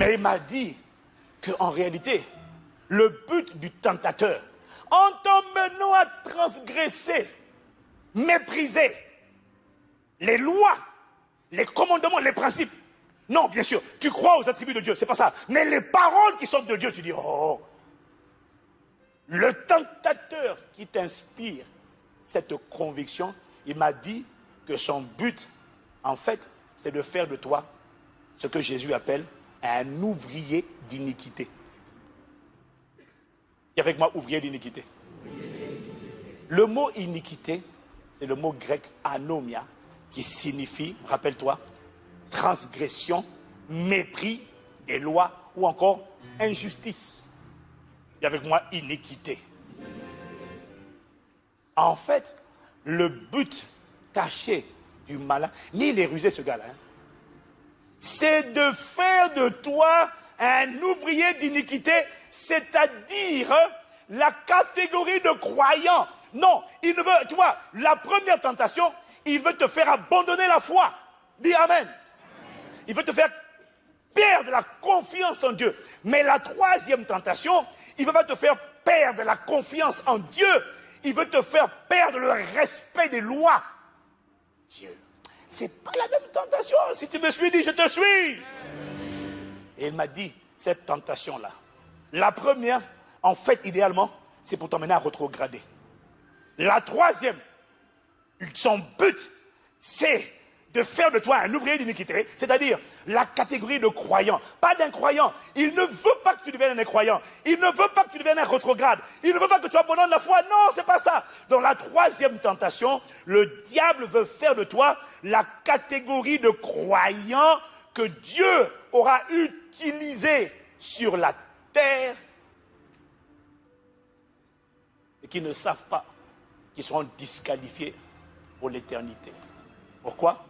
Mais il m'a dit qu'en réalité, le but du tentateur, en t'emmenant à transgresser, mépriser les lois, les commandements, les principes. Non, bien sûr, tu crois aux attributs de Dieu, c'est pas ça. Mais les paroles qui sortent de Dieu, tu dis, oh, le tentateur qui t'inspire cette conviction, il m'a dit que son but, en fait, c'est de faire de toi ce que Jésus appelle un ouvrier d'iniquité. Et avec moi, ouvrier d'iniquité. Le mot iniquité, c'est le mot grec anomia, qui signifie, rappelle-toi, transgression, mépris des lois ou encore injustice. Et avec moi, iniquité. En fait, le but caché du malin, ni il est rusé ce gars-là, hein, c'est de faire de toi un ouvrier d'iniquité, c'est-à-dire la catégorie de croyants. Non, il ne veut, tu vois, la première tentation, il veut te faire abandonner la foi. Dis Amen. Il veut te faire perdre la confiance en Dieu. Mais la troisième tentation, il ne veut pas te faire perdre la confiance en Dieu. Il veut te faire perdre le respect des lois. Dieu, c'est pas la même tentation. Si tu me suis dit, je te suis. Et il m'a dit, cette tentation-là, la première, en fait, idéalement, c'est pour t'emmener à rétrograder. La troisième, son but, c'est de faire de toi un ouvrier d'iniquité, c'est-à-dire la catégorie de croyant, pas d'incroyant. Il ne veut pas que tu deviennes un incroyant. Il ne veut pas que tu deviennes un rétrograde. Il ne veut pas que tu abandonnes la foi. Non, c'est pas ça. Dans la troisième tentation, le diable veut faire de toi la catégorie de croyants que Dieu aura utilisé sur la terre et qui ne savent pas qu'ils seront disqualifiés pour l'éternité. Pourquoi?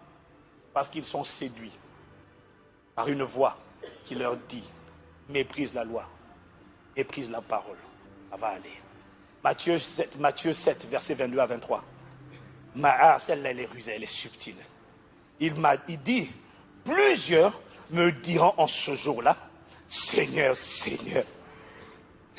Parce qu'ils sont séduits par une voix qui leur dit, méprise la loi, méprise la parole. Ça va aller. Matthieu 7, versets 22 à 23. Celle-là, elle est rusée, elle est subtile. Il dit, plusieurs me diront en ce jour-là, Seigneur, Seigneur,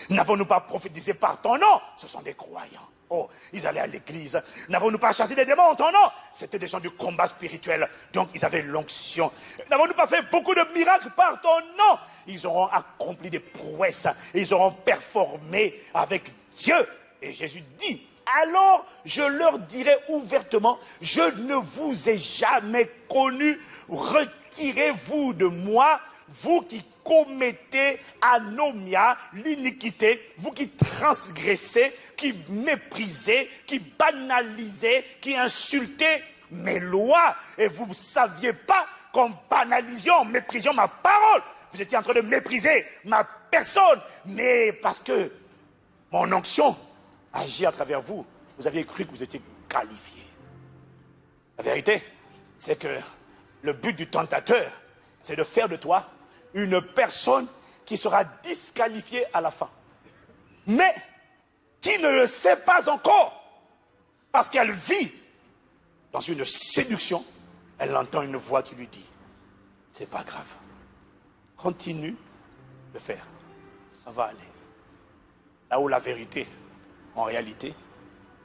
n'avons-nous pas prophétisé par ton nom? Ce sont des croyants. Oh, ils allaient à l'église. N'avons-nous pas chassé des démons en ton nom? C'était des gens du combat spirituel. Donc ils avaient l'onction. N'avons-nous pas fait beaucoup de miracles par ton nom? Ils auront accompli des prouesses. Et ils auront performé avec Dieu. Et Jésus dit, alors je leur dirai ouvertement, je ne vous ai jamais connu. Retirez-vous de moi, vous qui commettez anomia, l'iniquité, vous qui transgressez, qui méprisez, qui banalisez, qui insultez mes lois. Et vous ne saviez pas qu'en banalisant, en méprisant ma parole, vous étiez en train de mépriser ma personne. Mais parce que mon onction agit à travers vous, vous aviez cru que vous étiez qualifié. La vérité, c'est que le but du tentateur, c'est de faire de toi une personne qui sera disqualifiée à la fin. Mais qui ne le sait pas encore, parce qu'elle vit dans une séduction, elle entend une voix qui lui dit, c'est pas grave, continue de faire, ça va aller. Là où la vérité, en réalité,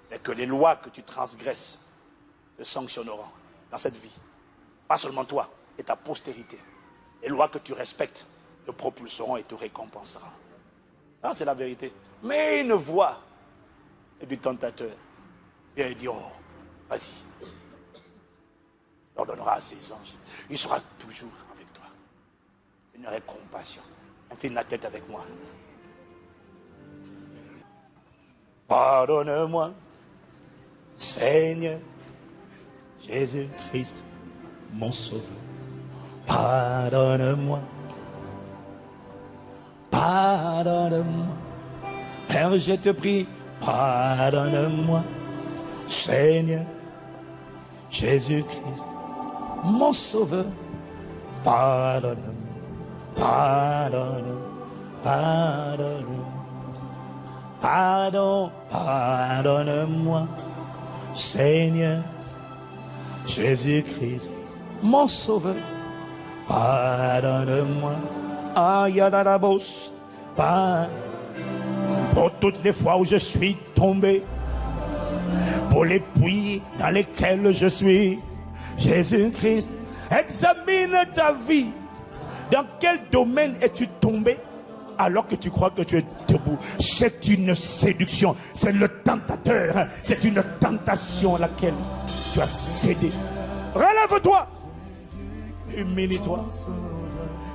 c'est que les lois que tu transgresses te sanctionneront dans cette vie. Pas seulement toi et ta postérité. Les lois que tu respectes te propulseront et te récompenseront. Ça, c'est la vérité. Mais une voix du tentateur vient et dit, oh, vas-y. Il ordonnera à ses anges. Il sera toujours avec toi. Seigneur, aie compassion. Incline la tête avec moi. Pardonne-moi, Seigneur Jésus-Christ, mon sauveur. Pardonne-moi, pardonne-moi, Père, je te prie, pardonne-moi, Seigneur, Jésus-Christ, mon sauveur, pardonne-moi, pardonne-moi, pardonne-moi, pardonne-moi, Seigneur, Jésus-Christ, mon sauveur, pardonne-moi, Ayadadabos. Pour toutes les fois où je suis tombé, pour les puits dans lesquels je suis, Jésus-Christ, examine ta vie. Dans quel domaine es-tu tombé alors que tu crois que tu es debout? C'est une séduction, c'est le tentateur, c'est une tentation à laquelle tu as cédé. Relève-toi, humilie-toi.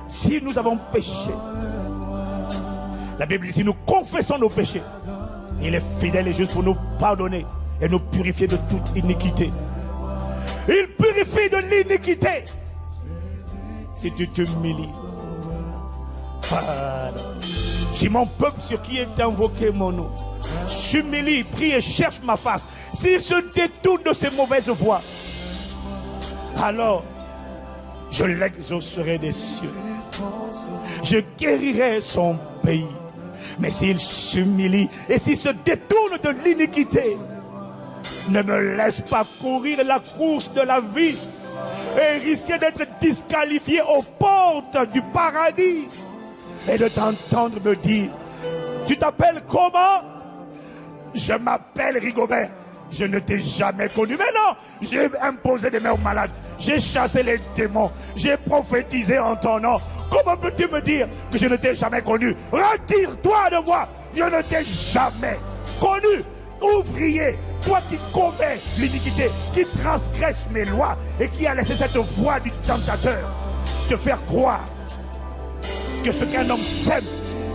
Si nous avons péché, la Bible dit, si nous confessons nos péchés, il est fidèle et juste pour nous pardonner et nous purifier de toute iniquité. Il purifie de l'iniquité si tu t'humilies. Si mon peuple sur qui est invoqué mon nom s'humilie, prie et cherche ma face, s'il se détourne de ses mauvaises voies, alors je l'exaucerai des cieux, je guérirai son pays. Mais s'il s'humilie et s'il se détourne de l'iniquité, ne me laisse pas courir la course de la vie et risquer d'être disqualifié aux portes du paradis et de t'entendre me dire, tu t'appelles comment? Je m'appelle Rigobert. Je ne t'ai jamais connu. Mais non, j'ai imposé des mains aux malades, j'ai chassé les démons, j'ai prophétisé en ton nom. Comment peux-tu me dire que je ne t'ai jamais connu? Retire-toi de moi, je ne t'ai jamais connu. Ouvrier, toi qui commets l'iniquité, qui transgresse mes lois et qui a laissé cette voix du tentateur te faire croire que ce qu'un homme sème,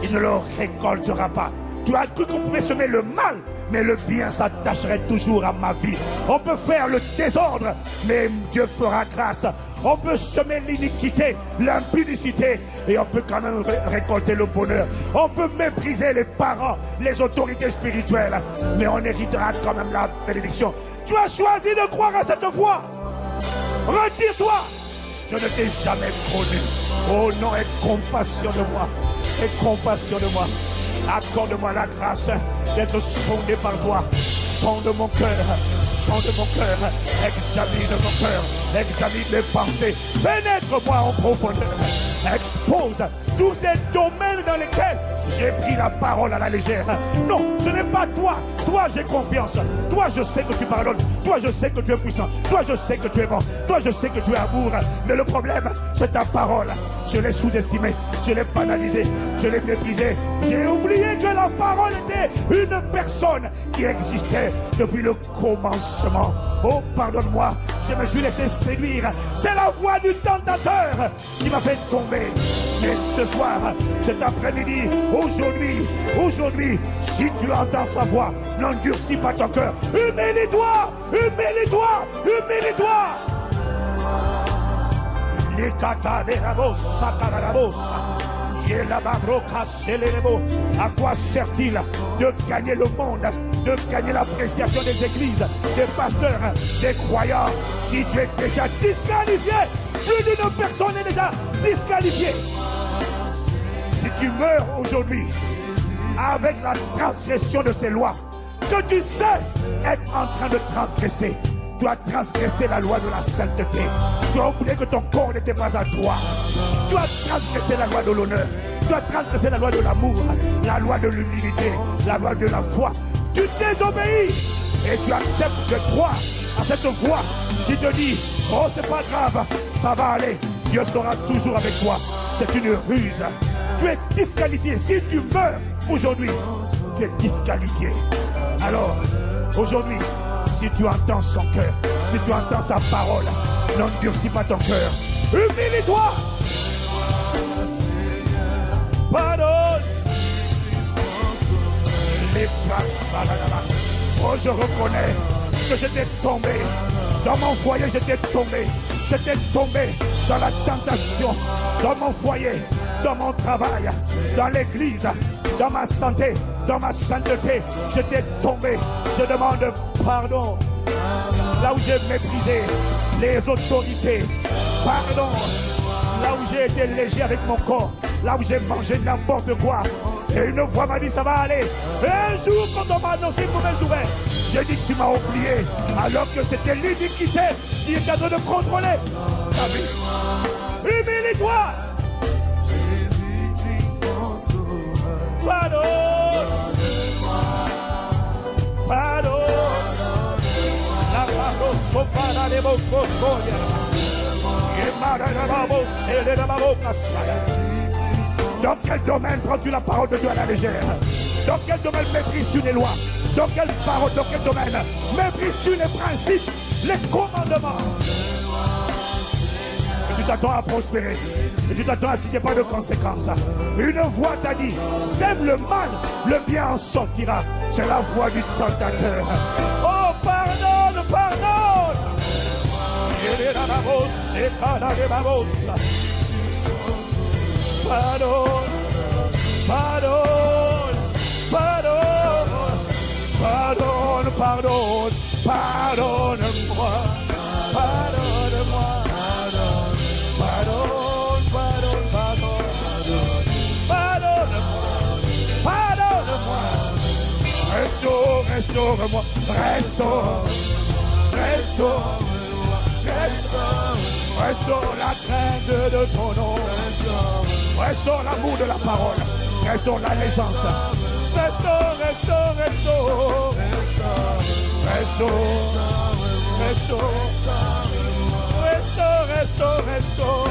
il ne le récoltera pas. Tu as cru qu'on pouvait semer le mal, mais le bien s'attacherait toujours à ma vie. On peut faire le désordre, mais Dieu fera grâce. On peut semer l'iniquité, l'impudicité, et on peut quand même récolter le bonheur. On peut mépriser les parents, les autorités spirituelles, mais on héritera quand même la bénédiction. Tu as choisi de croire à cette voix. Retire-toi. Je ne t'ai jamais connu. Oh non, aie compassion de moi. Aie compassion de moi. Accorde-moi la grâce d'être sondé par toi. Sonde mon cœur, sonde mon cœur, examine mon cœur, examine mes pensées, pénètre-moi en profondeur, expose tous ces domaines dans lesquels j'ai pris la parole à la légère. Non, ce n'est pas toi. Toi, j'ai confiance. Toi, je sais que tu pardonnes. Toi, je sais que tu es puissant. Toi, je sais que tu es bon. Toi, je sais que tu es amour. Mais le problème, c'est ta parole. Je l'ai sous-estimée, je l'ai banalisée, je l'ai méprisée. J'ai oublié que la parole était une personne qui existait depuis le commencement. Oh, pardonne-moi, je me suis laissé séduire. C'est la voix du tentateur qui m'a fait tomber. Mais ce soir, cet après-midi, aujourd'hui, si tu entends sa voix, n'endurcis pas ton cœur. Humilie-toi, humilie-toi, humilie-toi. À quoi sert-il de gagner le monde, de gagner l'appréciation des églises, des pasteurs, des croyants, si tu es déjà disqualifié? Plus d'une personne est déjà disqualifiée. Si tu meurs aujourd'hui avec la transgression de ces lois, que tu sais être en train de transgresser, tu as transgressé la loi de la sainteté. Tu as oublié que ton corps n'était pas à toi. Tu as transgressé la loi de l'honneur. Tu as transgressé la loi de l'amour, la loi de l'humilité, la loi de la foi. Tu désobéis et tu acceptes de croire à cette voix qui te dit, oh, c'est pas grave, ça va aller. Dieu sera toujours avec toi. C'est une ruse. Tu es disqualifié. Si tu meurs aujourd'hui, tu es disqualifié. Alors, aujourd'hui, si tu entends son cœur, si tu entends sa parole, n'endurcis pas ton cœur. Humilie-toi. Pardonne. Oh, je reconnais que j'étais tombé. Dans mon foyer, j'étais tombé. J'étais tombé dans la tentation. Dans mon foyer, dans mon travail, dans l'église, dans ma santé, dans ma sainteté, j'étais tombé. Je demande pardon. Là où j'ai méprisé les autorités, pardon. Là où j'ai été léger avec mon corps, là où j'ai mangé n'importe quoi. Et une voix m'a dit, ça va aller. Et un jour, quand on m'a annoncé une mauvaise nouvelle, j'ai dit que tu m'as oublié, alors que c'était l'iniquité qui était en train de contrôler ta vie. Humilie-toi. pardonne. Pardonne. La pardon sopara de boko soya. Dans quel domaine prends-tu la parole de Dieu à la légère? Dans quel domaine méprises-tu les lois? Dans quel domaine méprises-tu les principes, les commandements? Et tu t'attends à prospérer. Et tu t'attends à ce qu'il n'y ait pas de conséquences. Une voix t'a dit, sème le mal, le bien en sortira. C'est la voix du tentateur. Oh, pardonne, pardonne. Pardonne, pardonne, pardonne, pardonne, pardonne, pardonne-moi, pardonne-moi, pardonne, pardonne, pardonne, pardonne-moi, pardonne-moi, restaure, restaure-moi, restaure, restaure, restaure, restaure la crainte de ton nom, restaure l'amour de la parole, restaure l'allégeance, restaure, restaure, restaure, restaure, restaure, restaure, restaure, restaure.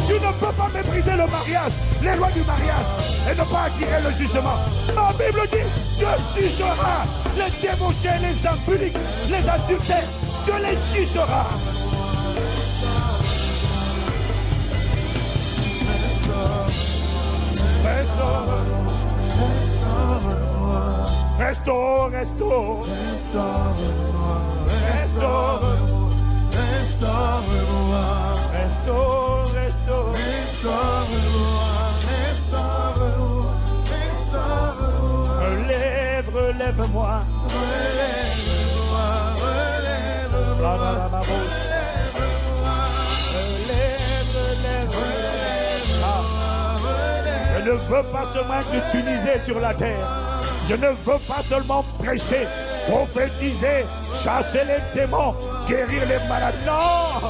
Tu ne peux pas mépriser le mariage, les lois du mariage, et ne pas attirer le jugement. Ma Bible dit, Dieu jugera les débauchés, les impudiques, les adultères. Dieu les jugera. Restaure, restaure, restaure, restaure, restaure, restaure, relève, relève-moi, relève-moi, relève-moi, je ne veux pas seulement être utilisé sur la terre. Je ne veux pas seulement prêcher, prophétiser, chasser les démons, guérir les malades. Non!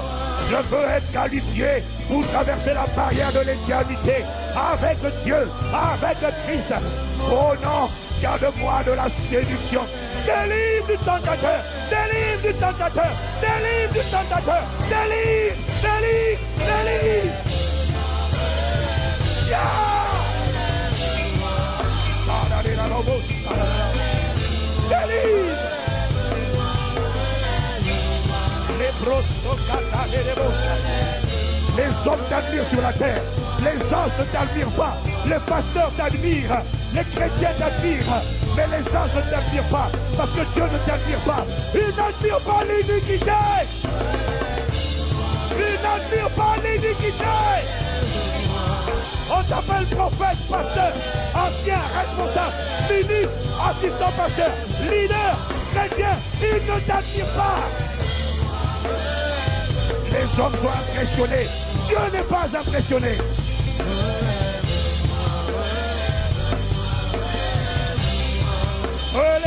Je veux être qualifié pour traverser la barrière de l'éternité avec Dieu, avec Christ. Oh non, garde-moi de la séduction. Délivre du tentateur, délivre du tentateur, délivre du tentateur, délivre, délivre, délivre. Yeah! Délivre. Les hommes t'admirent sur la terre. Les anges ne t'admirent pas. Les pasteurs t'admirent. Les chrétiens t'admirent. Mais les anges ne t'admirent pas. Parce que Dieu ne t'admire pas. Il n'admire pas l'iniquité. Il n'admire pas l'iniquité. On t'appelle prophète, pasteur, ancien, responsable, ministre, assistant pasteur, leader, chrétien. Il ne t'admire pas. Les hommes sont impressionnés. Dieu n'est pas impressionné. Relève,